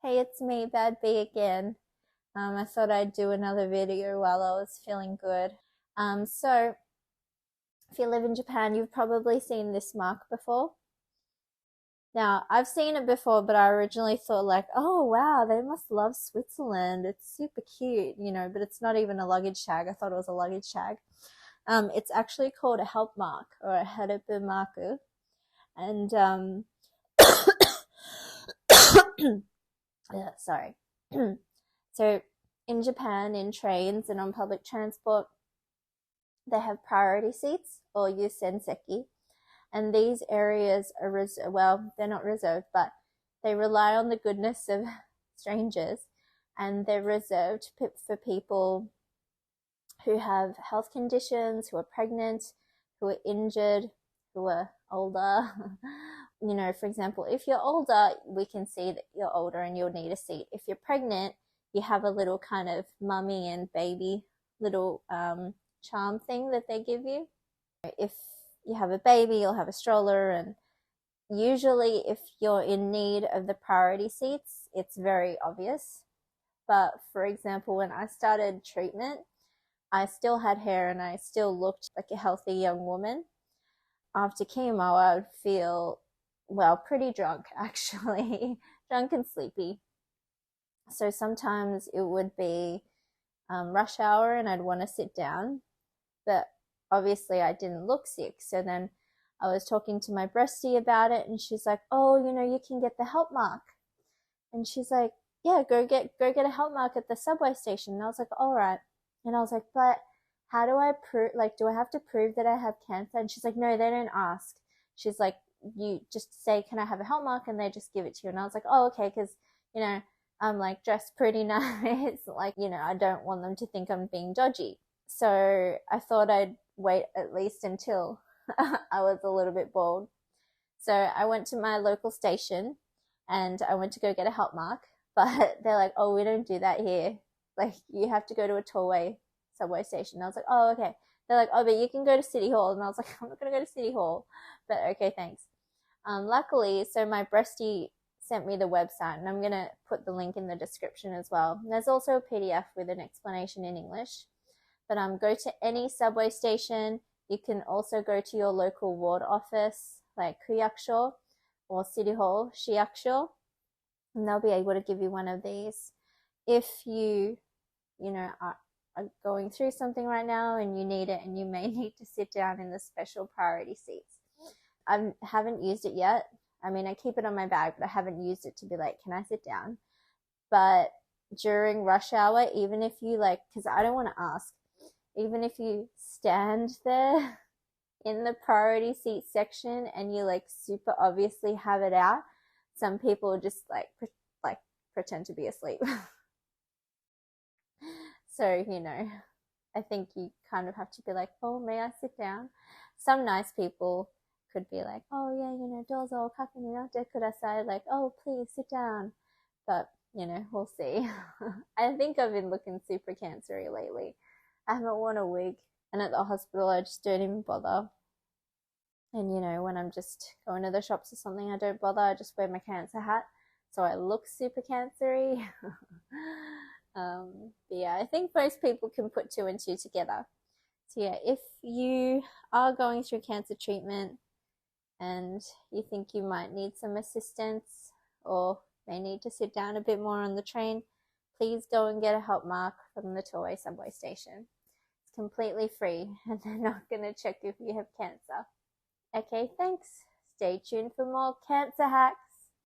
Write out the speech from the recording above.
Hey, it's me, Bad B again. I thought I'd do another video while I was feeling good. So if you live in Japan, you've probably seen this mark before. Now, I've seen it before, but I originally thought like, oh wow, they must love Switzerland. It's super cute, but it's not even a luggage tag. I thought it was a luggage tag. It's actually called a help mark or a herebemarku. And yeah, sorry. So in Japan, in trains and on public transport, they have priority seats or yusenseki, and these areas are well, they're not reserved, but they rely on the goodness of strangers, and they're reserved for people who have health conditions, who are pregnant, who are injured, who are older. For example, if you're older, we can see that you're older and you'll need a seat. If you're pregnant, you have a little kind of mummy and baby little charm thing that they give you. If you have a baby, you'll have a stroller, and usually if you're in need of the priority seats, it's very obvious. But for example, when I started treatment, I still had hair and I still looked like a healthy young woman. After chemo, I would feel, well, pretty drunk actually, drunk and sleepy. So sometimes it would be rush hour and I'd want to sit down, but obviously I didn't look sick. So then I was talking to my breastie about it, and she's like, oh, you can get the help mark. And she's like, yeah, go get a help mark at the subway station. And I was like, all right. And I was like, but how do I prove, like, do I have to prove that I have cancer? And she's like, no, they don't ask. She's like, you just say, can I have a help mark? And they just give it to you. And I was like, oh, okay. Cause, I'm like dressed pretty nice. Like, I don't want them to think I'm being dodgy. So I thought I'd wait at least until I was a little bit bored. So I went to my local station and I went to go get a help mark, but they're like, oh, we don't do that here. Like, you have to go to a tollway subway station. And I was like, oh, okay. They're like, oh, but you can go to City Hall. And I was like, I'm not going to go to City Hall, but okay, thanks. Luckily, so my breastie sent me the website, and I'm going to put the link in the description as well. And there's also a PDF with an explanation in English. But go to any subway station. You can also go to your local ward office, like Kuyakusho or City Hall, Shiakusho, and they'll be able to give you one of these. If you, are going through something right now and you need it, and you may need to sit down in the special priority seats. I haven't used it yet. I mean, I keep it on my bag, but I haven't used it to be like, can I sit down? But during rush hour, even if you because I don't want to ask, even if you stand there in the priority seat section and you super obviously have it out, some people just pretend to be asleep. So, I think you kind of have to be like, oh, may I sit down? Some nice people could be like, oh yeah, dozo kaku ni natte kudasai, like, oh, please sit down. But, we'll see. I think I've been looking super cancery lately. I haven't worn a wig, and at the hospital I just don't even bother. And when I'm just going to the shops or something, I don't bother. I just wear my cancer hat, so I look super cancery. But yeah, I think most people can put two and two together. So yeah, if you are going through cancer treatment and you think you might need some assistance or may need to sit down a bit more on the train, please go and get a help mark from the Toei subway station. It's completely free, and they're not going to check if you have cancer. Okay, thanks. Stay tuned for more cancer hacks.